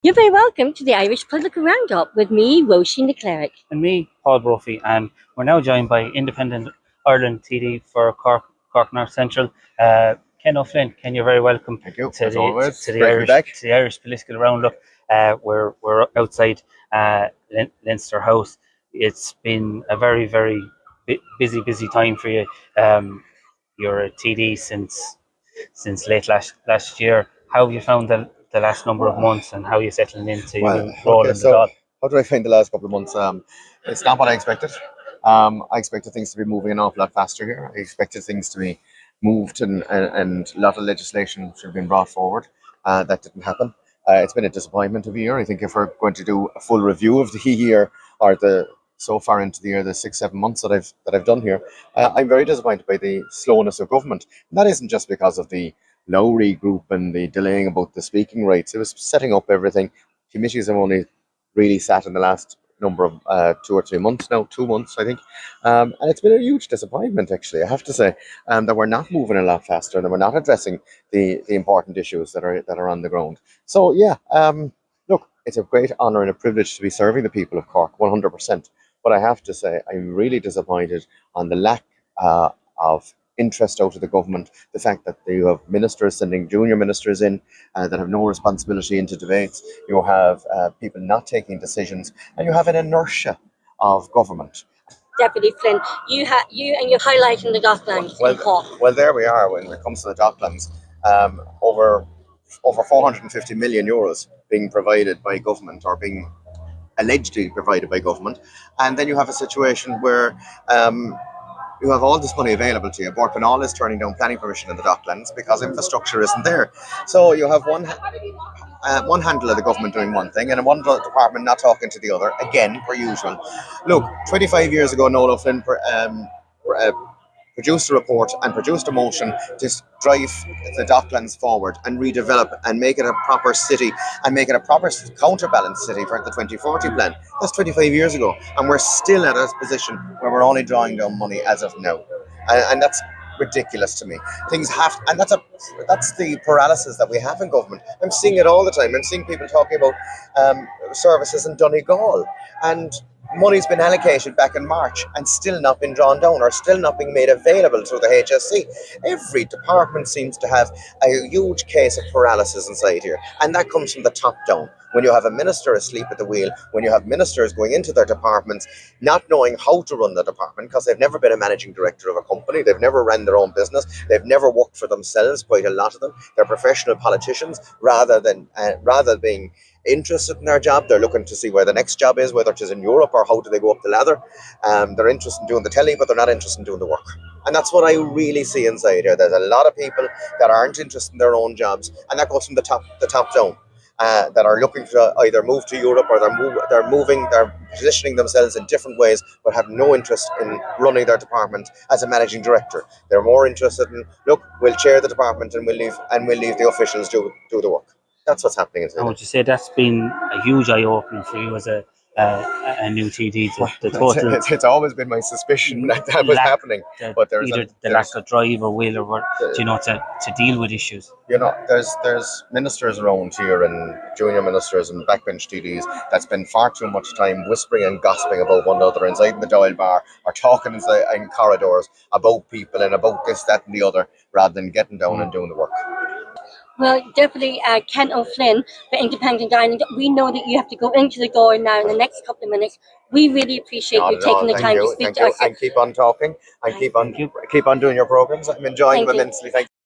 You're very welcome to the Irish Political Roundup with me, Roisin the Cleric. And me, Paul Brophy, and we're now joined by Independent Ireland TD for Cork North Central, Ken O Flynn. Ken, you're very welcome. Thank you. To As the always, to the great to be back. Irish Political Roundup. We're outside Leinster House. It's been a very busy time for you. You're a TD since late last year. How have you found the last number of months, and how are you settling into your new role in the Dáil? How did I find the last couple of months? It's not what I expected. I expected things to be moving an awful lot faster here. I expected things to be moved and a lot of legislation should have been brought forward. That didn't happen. It's been a disappointment of a year. I think if we're going to do a full review of the year or so far into the year, the 6-7 months that I've done here, I'm very disappointed by the slowness of government. And that isn't just because of the Lowry group and the delaying about the speaking rights. It was setting up everything. Committees have only really sat in the last number of 2 or 3 months now, 2 months I think, and it's been a huge disappointment actually. I have to say that we're not moving a lot faster, and we're not addressing the important issues that are on the ground. So yeah, look, it's a great honour and a privilege to be serving the people of Cork, 100%. But I have to say I'm really disappointed on the lack of interest out of the government, the fact that you have ministers sending junior ministers in that have no responsibility into debates, you have people not taking decisions, and you have an inertia of government. Deputy Flynn, you and you're highlighting the Docklands in Cork. Well, there we are when it comes to the Docklands. Over 450 million euros being provided by government, or being allegedly provided by government, and then you have a situation where you have all this money available to you. Bord Pinal is turning down planning permission in the Docklands because infrastructure isn't there. So you have one handle of the government doing one thing, and one department not talking to the other, again, per usual. Look, 25 years ago, Noel O'Flynn produced a report and produced a motion to drive the Docklands forward and redevelop and make it a proper city and make it a proper counterbalanced city for the 2040 plan. That's 25 years ago, and we're still at a position where we're only drawing down money as of now, and that's ridiculous to me. Things have, and that's the paralysis that we have in government. I'm seeing it all the time. I'm seeing people talking about services in Donegal, and money's been allocated back in March and still not been drawn down, or still not being made available through the HSC. Every department seems to have a huge case of paralysis inside here, and that comes from the top down. When you have a minister asleep at the wheel, when you have ministers going into their departments not knowing how to run the department because they've never been a managing director of a company, they've never ran their own business, they've never worked for themselves, quite a lot of them. They're professional politicians rather than being interested in their job. They're looking to see where the next job is, whether it is in Europe or how do they go up the ladder. They're interested in doing the telly, but they're not interested in doing the work. And that's what I really see inside here. There's a lot of people that aren't interested in their own jobs, and that goes from the top down. That are looking to either move to Europe, or they're positioning themselves in different ways, but have no interest in running their department as a managing director. They're more interested in, look, we'll chair the department and we'll leave the officials do the work. That's what's happening inside. And would you say that's been a huge eye-opener for you as a new TD? It's always been my suspicion that was happening, but there's either the lack of drive or will, or to deal with issues. There's ministers around here, and junior ministers and backbench TDs that spend far too much time whispering and gossiping about one another inside the Dail bar, or talking in corridors about people and about this, that, and the other, rather than getting down and doing the work. Well, Deputy Ken O Flynn for Independent Ireland, we know that you have to go into the door now in the next couple of minutes. We really appreciate you taking the time to speak to us. And keep on talking, and keep on doing your programs. I'm enjoying them immensely. Thank you.